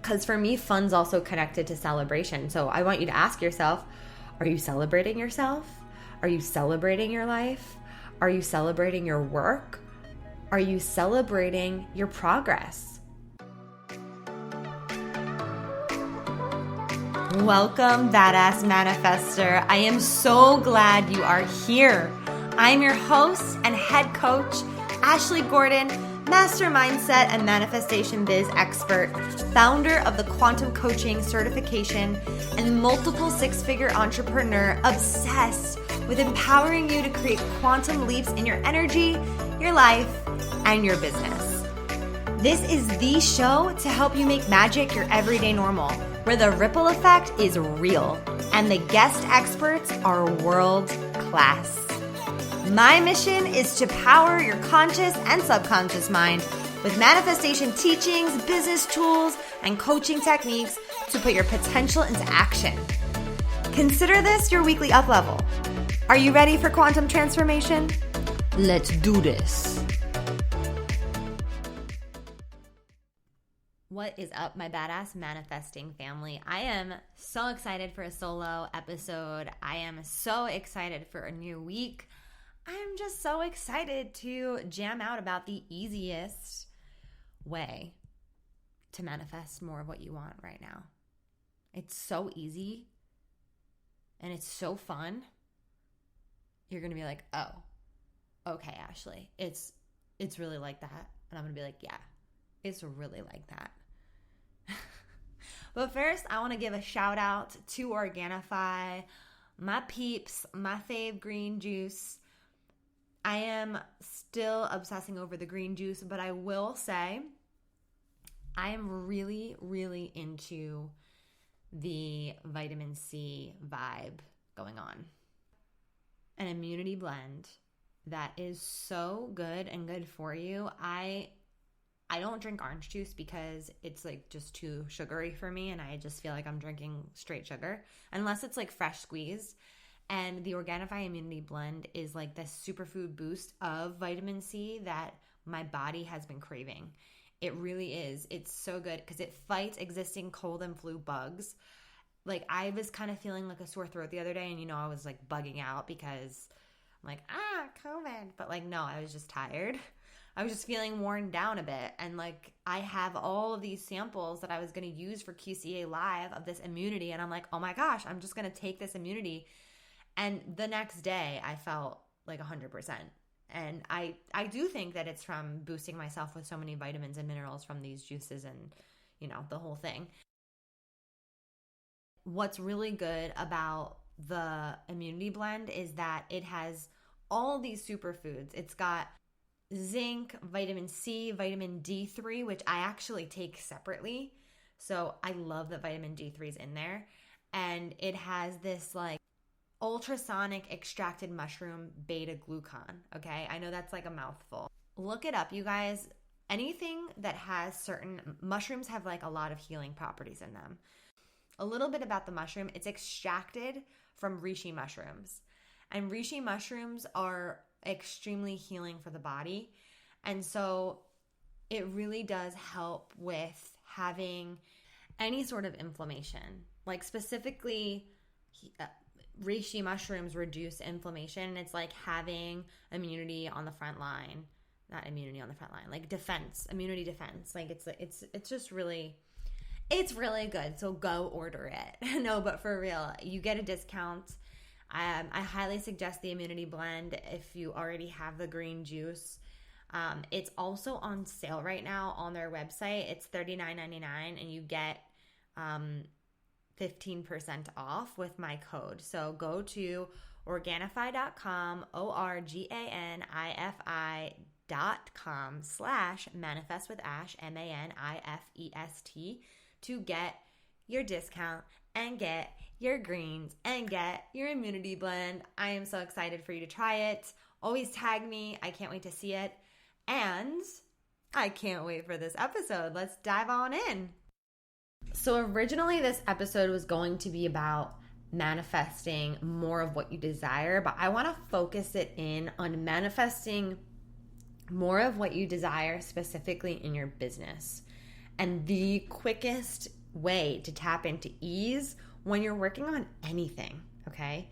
Because for me, fun's also connected to celebration. So I want you to ask yourself, are you celebrating yourself? Are you celebrating your life? Are you celebrating your work? Are you celebrating your progress? Welcome, Badass Manifester. I am so glad you are here. I'm your host and head coach, Ashley Gordon, master mindset and manifestation biz expert, founder of the Quantum Coaching certification, and multiple six-figure entrepreneur obsessed with empowering you to create quantum leaps in your energy, your life, and your business. This is the show to help you make magic your everyday normal, where the ripple effect is real and the guest experts are world class. My mission is to power your conscious and subconscious mind with manifestation teachings, business tools, and coaching techniques to put your potential into action. Consider this your weekly up level. Are you ready for quantum transformation? Let's do this. What is up, my badass manifesting family? I am so excited for a solo episode. I am so excited for a new week. I'm just so excited to jam out about the easiest way to manifest more of what you want right now. It's so easy and it's so fun. You're going to be like, oh, okay, Ashley, it's really like that. And I'm going to be like, yeah, it's really like that. But first, I want to give a shout out to Organifi, my peeps, my fave green juice. I am still obsessing over the green juice, but I will say I am really, really into the vitamin C vibe going on. An immunity blend that is so good and good for you. I don't drink orange juice because it's like just too sugary for me, and I just feel like I'm drinking straight sugar unless it's like fresh squeezed. And the Organifi Immunity Blend is like the superfood boost of vitamin C that my body has been craving. It really is. It's so good because it fights existing cold and flu bugs. Like I was kind of feeling like a sore throat the other day, and I was like bugging out because I'm like, COVID. But like, no, I was just tired. I was just feeling worn down a bit. And like, I have all of these samples that I was going to use for QCA Live of this immunity. And I'm like, oh my gosh, I'm just going to take this immunity. And the next day I felt like 100%. And I do think that it's from boosting myself with so many vitamins and minerals from these juices and, the whole thing. What's really good about the immunity blend is that it has all these superfoods. It's got zinc, vitamin C, vitamin D3, which I actually take separately. So I love that vitamin D3 is in there. And it has this like ultrasonic extracted mushroom beta glucan. Okay, I know that's like a mouthful. Look it up, you guys. Anything that has certain mushrooms have like a lot of healing properties in them. A little bit about the mushroom. It's extracted from reishi mushrooms, and reishi mushrooms are extremely healing for the body, and so it really does help with having any sort of inflammation. Like specifically, reishi mushrooms reduce inflammation. It's like having immunity on the front line. Not immunity on the front line, like defense, immunity defense. Like it's just really, it's really good. So go order it. No, but for real, you get a discount. I highly suggest the immunity blend if you already have the green juice. It's also on sale right now on their website. It's $39.99 and you get 15% off with my code. So go to Organifi.com, Organifi.com/manifestwithash, MANIFEST, to get your discount and get your greens and get your immunity blend. I am so excited for you to try it. Always tag me. I can't wait to see it. And I can't wait for this episode. Let's dive on in. So originally this episode was going to be about manifesting more of what you desire, but I want to focus it in on manifesting more of what you desire specifically in your business. and the quickest way to tap into ease when you're working on anything, okay?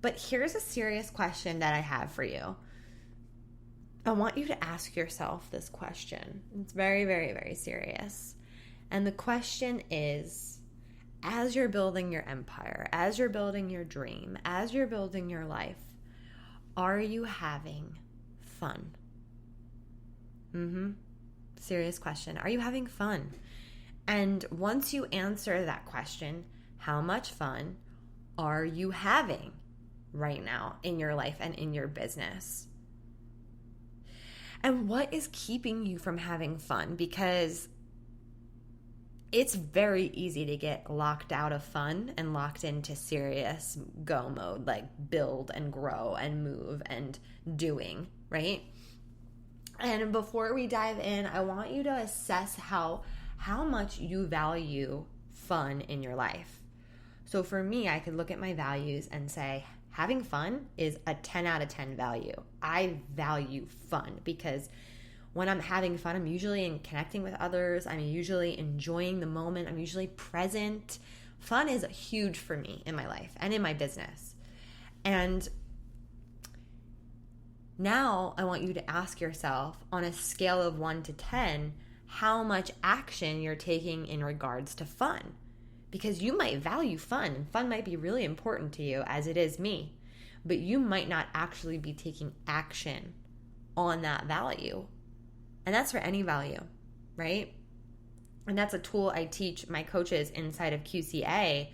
But here's a serious question that I have for you. I want you to ask yourself this question. It's very, very, very serious. And the question is, as you're building your empire, as you're building your dream, as you're building your life, are you having fun? Serious question. Are you having fun? And once you answer that question, how much fun are you having right now in your life and in your business? And what is keeping you from having fun? Because it's very easy to get locked out of fun and locked into serious go mode, like build and grow and move and doing, right? And before we dive in, I want you to assess how much you value fun in your life. So for me, I could look at my values and say, having fun is a 10 out of 10 value. I value fun because when I'm having fun, I'm usually in connecting with others. I'm usually enjoying the moment. I'm usually present. Fun is huge for me in my life and in my business. And now I want you to ask yourself, on a scale of 1 to 10, how much action you're taking in regards to fun. Because you might value fun, and fun might be really important to you, as it is me. But you might not actually be taking action on that value. And that's for any value, right? And that's a tool I teach my coaches inside of QCA.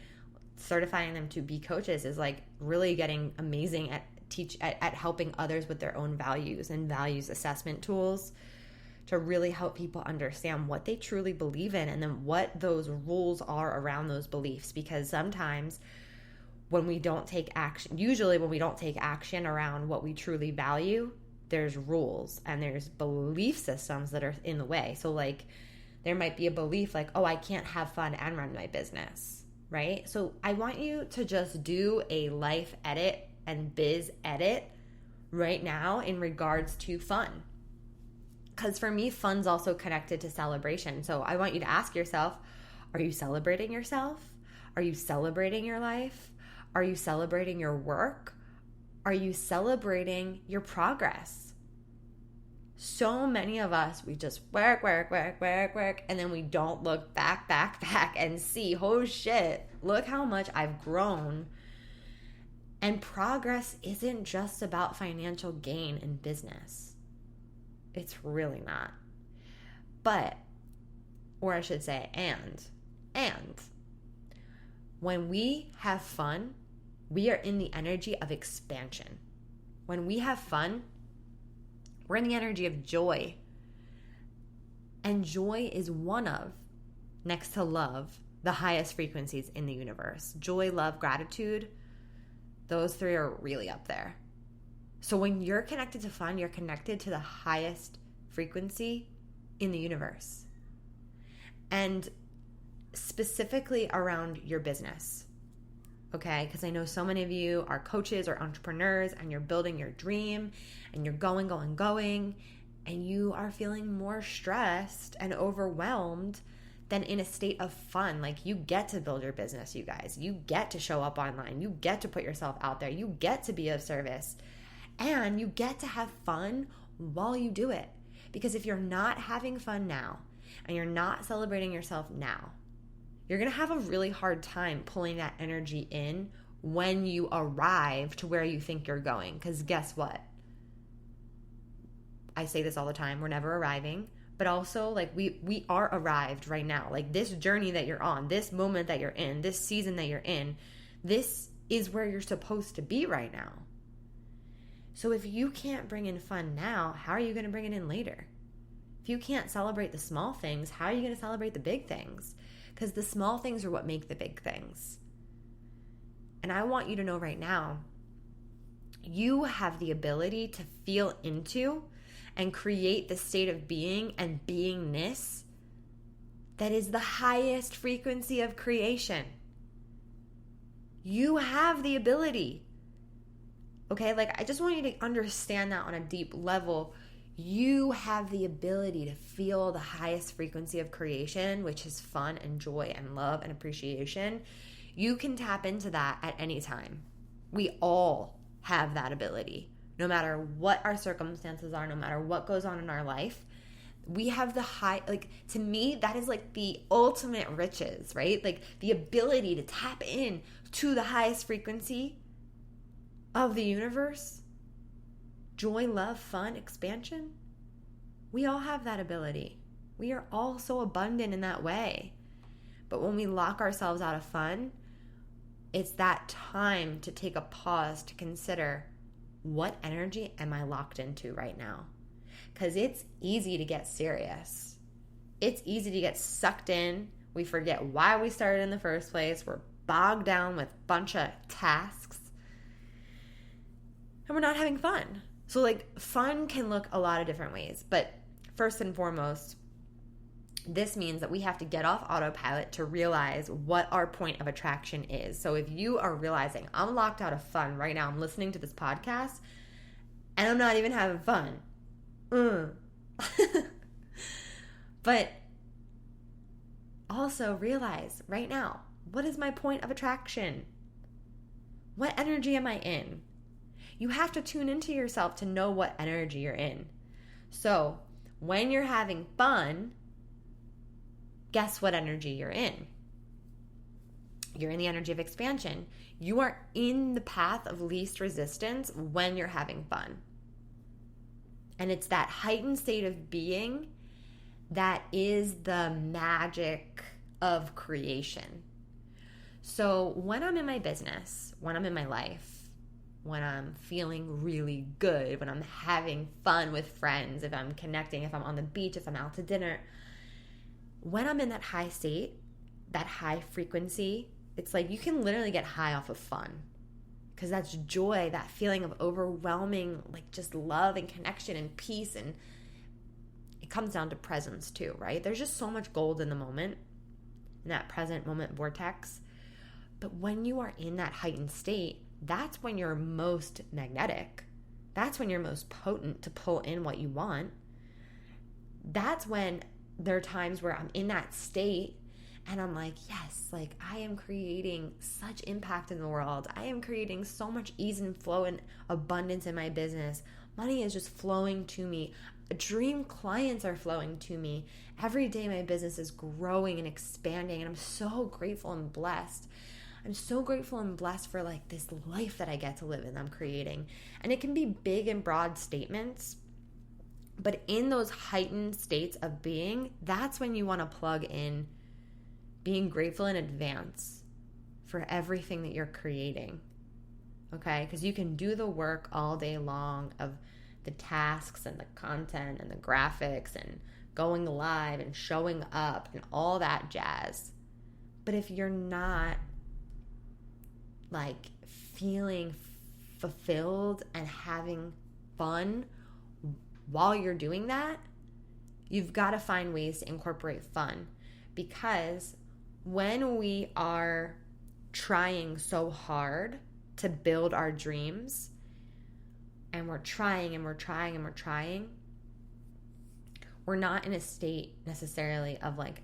Certifying them to be coaches is like really getting amazing at helping others with their own values and values assessment tools to really help people understand what they truly believe in and then what those rules are around those beliefs. Because sometimes when we don't take action, usually when we don't take action around what we truly value, there's rules and there's belief systems that are in the way. So like there might be a belief like, oh, I can't have fun and run my business, right? So I want you to just do a life edit and biz edit right now in regards to fun. Because for me, fun's also connected to celebration. So I want you to ask yourself, are you celebrating yourself? Are you celebrating your life? Are you celebrating your work? Are you celebrating your progress? So many of us, we just work, and then we don't look back and see, oh shit, look how much I've grown. And progress isn't just about financial gain in business. It's really not. But, or I should say, and when we have fun, we are in the energy of expansion. When we have fun, we're in the energy of joy. And joy is one of, next to love, the highest frequencies in the universe. Joy, love, gratitude, those three are really up there. So when you're connected to fun, you're connected to the highest frequency in the universe. And specifically around your business. Okay, because I know so many of you are coaches or entrepreneurs and you're building your dream and you're going, and you are feeling more stressed and overwhelmed than in a state of fun. Like you get to build your business, you guys. You get to show up online. You get to put yourself out there. You get to be of service. And you get to have fun while you do it. Because if you're not having fun now and you're not celebrating yourself now, you're going to have a really hard time pulling that energy in when you arrive to where you think you're going. Because guess what? I say this all the time. We're never arriving. But also, like, we are arrived right now. Like, this journey that you're on, this moment that you're in, this season that you're in, this is where you're supposed to be right now. So if you can't bring in fun now, how are you going to bring it in later? If you can't celebrate the small things, how are you going to celebrate the big things? Because the small things are what make the big things. And I want you to know right now, you have the ability to feel into and create the state of being and beingness that is the highest frequency of creation. You have the ability. Okay, like I just want you to understand that on a deep level. you have the ability to feel the highest frequency of creation, which is fun and joy and love and appreciation. You can tap into that at any time. We all have that ability. No matter what our circumstances are, no matter what goes on in our life, we have the high, like, to me, that is like the ultimate riches, right? Like the ability to tap in to the highest frequency of the universe. Joy, love, fun, expansion. We all have that ability. We are all so abundant in that way. But when we lock ourselves out of fun, it's that time to take a pause to consider, what energy am I locked into right now? Because it's easy to get serious. It's easy to get sucked in. We forget why we started in the first place. We're bogged down with a bunch of tasks. And we're not having fun. So like, fun can look a lot of different ways. But first and foremost, this means that we have to get off autopilot to realize what our point of attraction is. So if you are realizing, I'm locked out of fun right now, I'm listening to this podcast, and I'm not even having fun. But also realize right now, what is my point of attraction? What energy am I in? You have to tune into yourself to know what energy you're in. So when you're having fun, guess what energy you're in? You're in the energy of expansion. You are in the path of least resistance when you're having fun. And it's that heightened state of being that is the magic of creation. So when I'm in my business, when I'm in my life, when I'm feeling really good, when I'm having fun with friends, if I'm connecting, if I'm on the beach, if I'm out to dinner, when I'm in that high state, that high frequency, it's like you can literally get high off of fun, because that's joy, that feeling of overwhelming, like just love and connection and peace. And it comes down to presence too, right? There's just so much gold in the moment, in that present moment vortex. But when you are in that heightened state, that's when you're most magnetic. That's when you're most potent to pull in what you want. That's when there are times where I'm in that state and I'm like, yes, like I am creating such impact in the world. I am creating so much ease and flow and abundance in my business. Money is just flowing to me. Dream clients are flowing to me. Every day my business is growing and expanding, and I'm so grateful and blessed. I'm so grateful and blessed for like this life that I get to live in, I'm creating. And it can be big and broad statements, but in those heightened states of being, that's when you want to plug in being grateful in advance for everything that you're creating. Okay? Because you can do the work all day long of the tasks and the content and the graphics and going live and showing up and all that jazz. But if you're not like feeling fulfilled and having fun while you're doing that, you've got to find ways to incorporate fun. Because when we are trying so hard to build our dreams, and we're trying and we're trying and we're trying, we're not in a state necessarily of like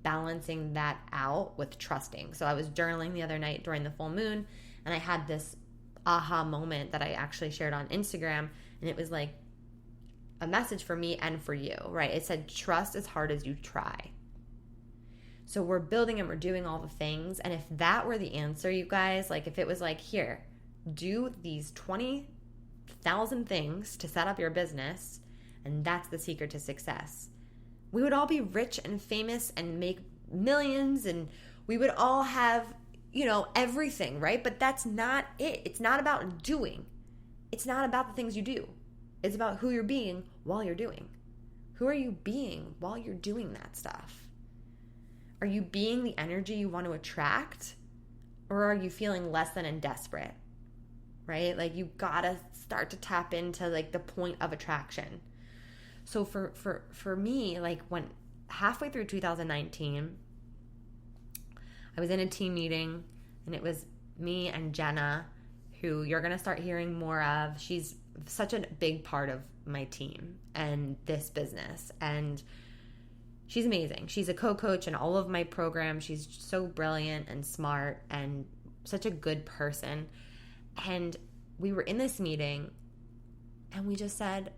balancing that out with trusting. So I was journaling the other night during the full moon, and I had this aha moment that I actually shared on Instagram, and it was like a message for me and for you, right? It said, trust as hard as you try. So we're building and we're doing all the things, and if that were the answer, you guys, like if it was like, here, do these 20,000 things to set up your business, and that's the secret to success, we would all be rich and famous and make millions, and we would all have, you know, everything, right? But that's not it. It's not about doing. It's not about the things you do. It's about who you're being while you're doing. Who are you being while you're doing that stuff? Are you being the energy you want to attract? Or are you feeling less than and desperate? Right? Like you gotta start to tap into like the point of attraction. So for me, like when halfway through 2019, I was in a team meeting, and it was me and Jenna, who you're going to start hearing more of. She's such a big part of my team and this business. And she's amazing. She's a co-coach in all of my programs. She's so brilliant and smart and such a good person. And we were in this meeting and we just said,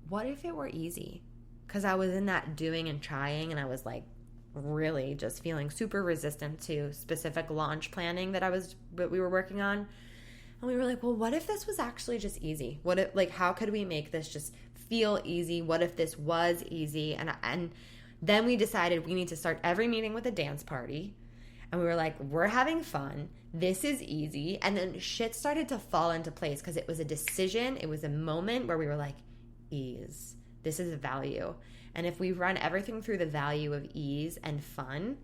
what if it were easy? Because I was in that doing and trying, and I was like really just feeling super resistant to specific launch planning that we were working on. And we were like, well, what if this was actually just easy? What if, like, how could we make this just feel easy? What if this was easy? And then we decided we need to start every meeting with a dance party. And we were like, we're having fun. This is easy. And then shit started to fall into place because it was a decision. It was a moment where we were like, ease. This is value. And if we run everything through the value of ease and fun,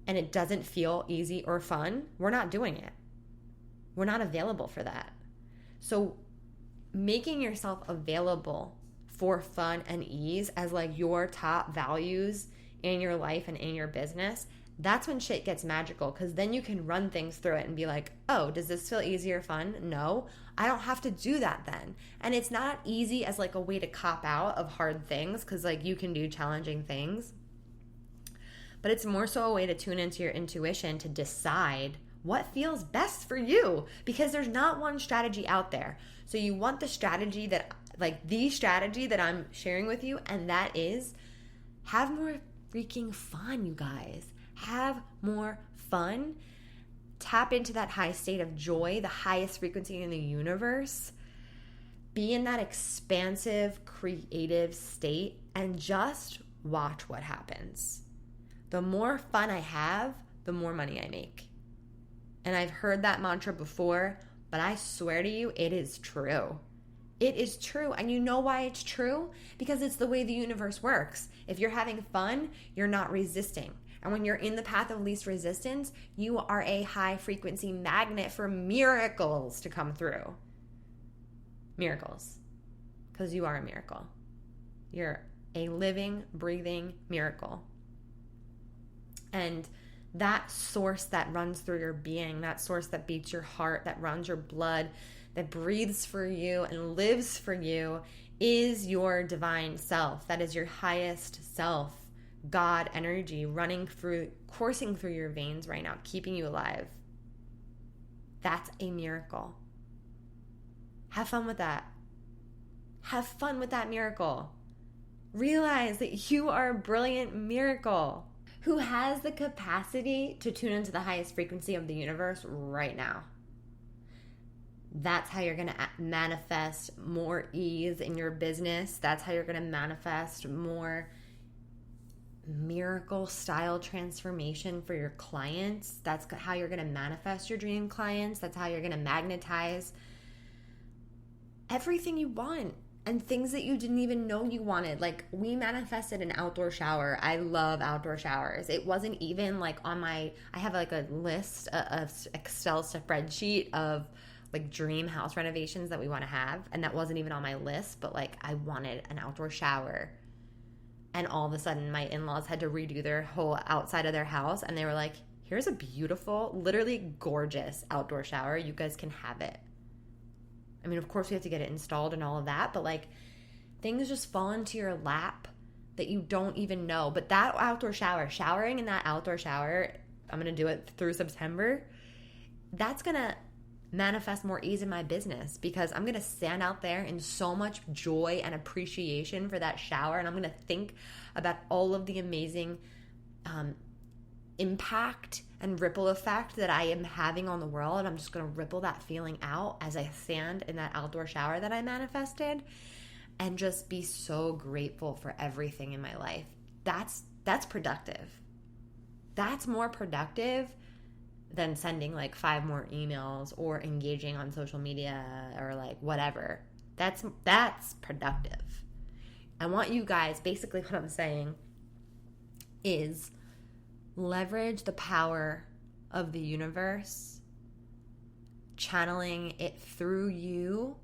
and it doesn't feel easy or fun, we're not doing it. We're not available for that. So making yourself available for fun and ease as like your top values in your life and in your business, that's when shit gets magical, because then you can run things through it and be like, oh, does this feel easy or fun? No, I don't have to do that then. And it's not easy as like a way to cop out of hard things, because like you can do challenging things. But it's more so a way to tune into your intuition to decide what feels best for you, because there's not one strategy out there. So you want the strategy that, like the strategy that I'm sharing with you, and that is have more freaking fun, you guys. Have more fun. Tap into that high state of joy, the highest frequency in the universe. Be in that expansive, creative state and just watch what happens. The more fun I have, the more money I make. And I've heard that mantra before, but I swear to you, it is true. It is true. And you know why it's true? Because it's the way the universe works. If you're having fun, you're not resisting. And when you're in the path of least resistance, you are a high frequency magnet for miracles to come through. Miracles. Because you are a miracle. You're a living, breathing miracle. And that source that runs through your being, that source that beats your heart, that runs your blood, that breathes for you and lives for you, is your divine self. That is your highest self. God energy coursing through your veins right now, keeping you alive. That's a miracle. Have fun with that. Have fun with that miracle. Realize that you are a brilliant miracle who has the capacity to tune into the highest frequency of the universe right now. That's how you're going to manifest more ease in your business. That's how you're going to manifest more miracle style transformation for your clients. That's how you're going to manifest your dream clients. That's how you're going to magnetize everything you want and things that you didn't even know you wanted. Like, we manifested an outdoor shower. I love outdoor showers. It wasn't even like on I have like a list, of Excel spreadsheet of like dream house renovations that we want to have. And that wasn't even on my list, but like I wanted an outdoor shower. And all of a sudden, my in-laws had to redo their whole outside of their house. And they were like, here's a beautiful, literally gorgeous outdoor shower. You guys can have it. I mean, of course, we have to get it installed and all of that. But, like, things just fall into your lap that you don't even know. But that outdoor shower, showering in that outdoor shower, I'm going to do it through September. That's going to manifest more ease in my business, because I'm going to stand out there in so much joy and appreciation for that shower, and I'm going to think about all of the amazing impact and ripple effect that I am having on the world. I'm just going to ripple that feeling out as I stand in that outdoor shower that I manifested, and just be so grateful for everything in my life. That's productive. That's more productive than sending like 5 more emails or engaging on social media or like whatever. That's productive. I want you guys, basically what I'm saying is leverage the power of the universe, channeling it through you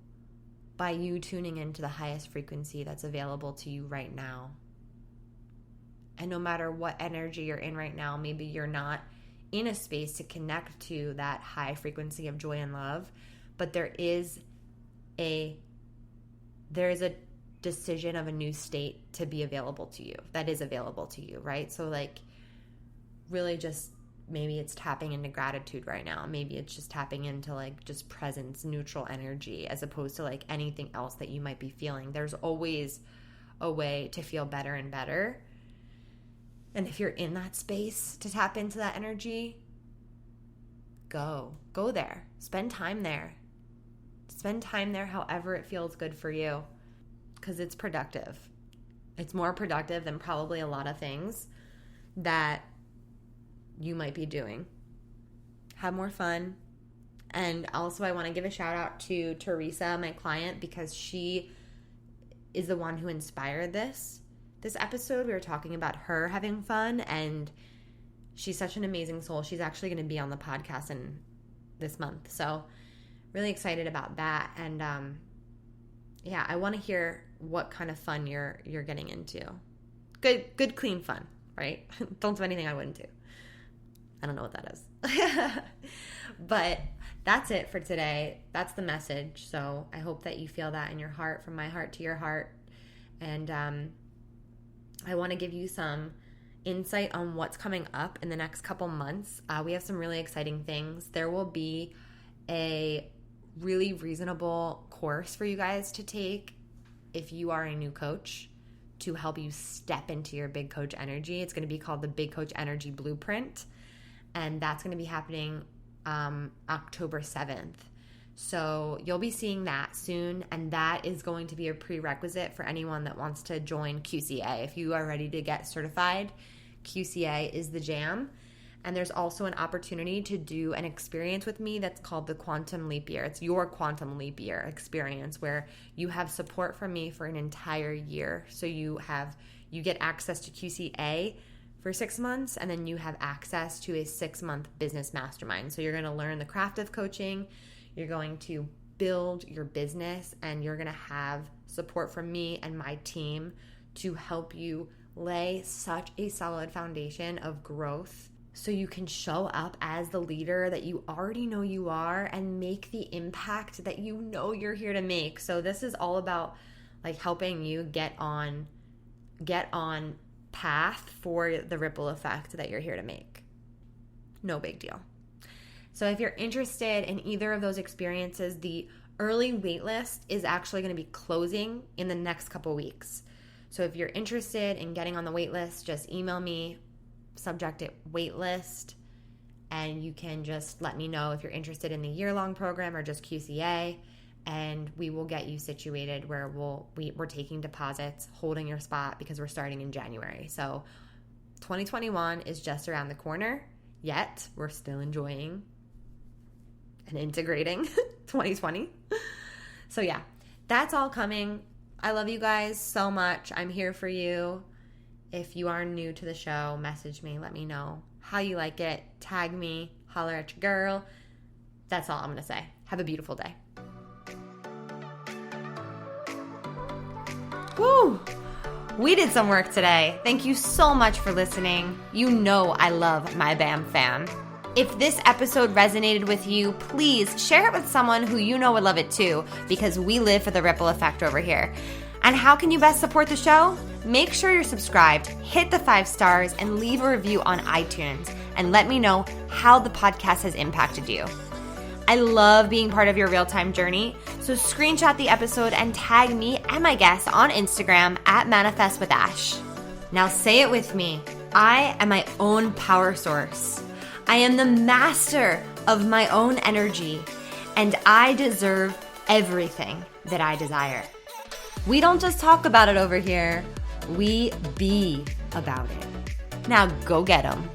by you tuning into the highest frequency that's available to you right now. And no matter what energy you're in right now, maybe you're not in a space to connect to that high frequency of joy and love, but there is there is a decision of a new state to be available to you, that is available to you, right? So like really just maybe it's tapping into gratitude right now. Maybe it's just tapping into like just presence, neutral energy, as opposed to like anything else that you might be feeling. There's always a way to feel better and better. And if you're in that space to tap into that energy, go there. Spend time there. Spend time there however it feels good for you, because it's productive. It's more productive than probably a lot of things that you might be doing. Have more fun. And also I want to give a shout out to Teresa, my client, because she is the one who inspired this episode. We were talking about her having fun, and she's such an amazing soul. She's actually going to be on the podcast in this month. So really excited about that. And yeah, I want to hear what kind of fun you're getting into. Good, clean fun, right? Don't do anything I wouldn't do. I don't know what that is. But that's it for today. That's the message. So I hope that you feel that in your heart, from my heart to your heart. And I want to give you some insight on what's coming up in the next couple months. We have some really exciting things. There will be a really reasonable course for you guys to take if you are a new coach, to help you step into your big coach energy. It's going to be called the Big Coach Energy Blueprint. And that's going to be happening October 7th. So you'll be seeing that soon. And that is going to be a prerequisite for anyone that wants to join QCA. If you are ready to get certified, QCA is the jam. And there's also an opportunity to do an experience with me that's called the Quantum Leap Year. It's your Quantum Leap Year experience, where you have support from me for an entire year. So you get access to QCA for 6 months, and then you have access to a 6-month business mastermind. So you're going to learn the craft of coaching, you're going to build your business, and you're going to have support from me and my team to help you lay such a solid foundation of growth so you can show up as the leader that you already know you are and make the impact that you know you're here to make. So this is all about like helping you get on path for the ripple effect that you're here to make. No big deal. So if you're interested in either of those experiences, the early waitlist is actually going to be closing in the next couple weeks. So if you're interested in getting on the waitlist, just email me, subject it waitlist, and you can just let me know if you're interested in the year-long program or just QCA. And we will get you situated where we're taking deposits, holding your spot, because we're starting in January. So 2021 is just around the corner, yet we're still enjoying and integrating 2020. So yeah, that's all coming. I love you guys so much. I'm here for you. If you are new to the show, message me. Let me know how you like it. Tag me. Holler at your girl. That's all I'm going to say. Have a beautiful day. Woo! We did some work today. Thank you so much for listening. You know I love my BAM fam. If this episode resonated with you, please share it with someone who you know would love it too, because we live for the ripple effect over here. And how can you best support the show? Make sure you're subscribed, hit the 5 stars, and leave a review on iTunes, and let me know how the podcast has impacted you. I love being part of your real-time journey, so screenshot the episode and tag me and my guests on Instagram at Manifest with Ash. Now say it with me. I am my own power source. I am the master of my own energy, and I deserve everything that I desire. We don't just talk about it over here. We be about it. Now go get 'em.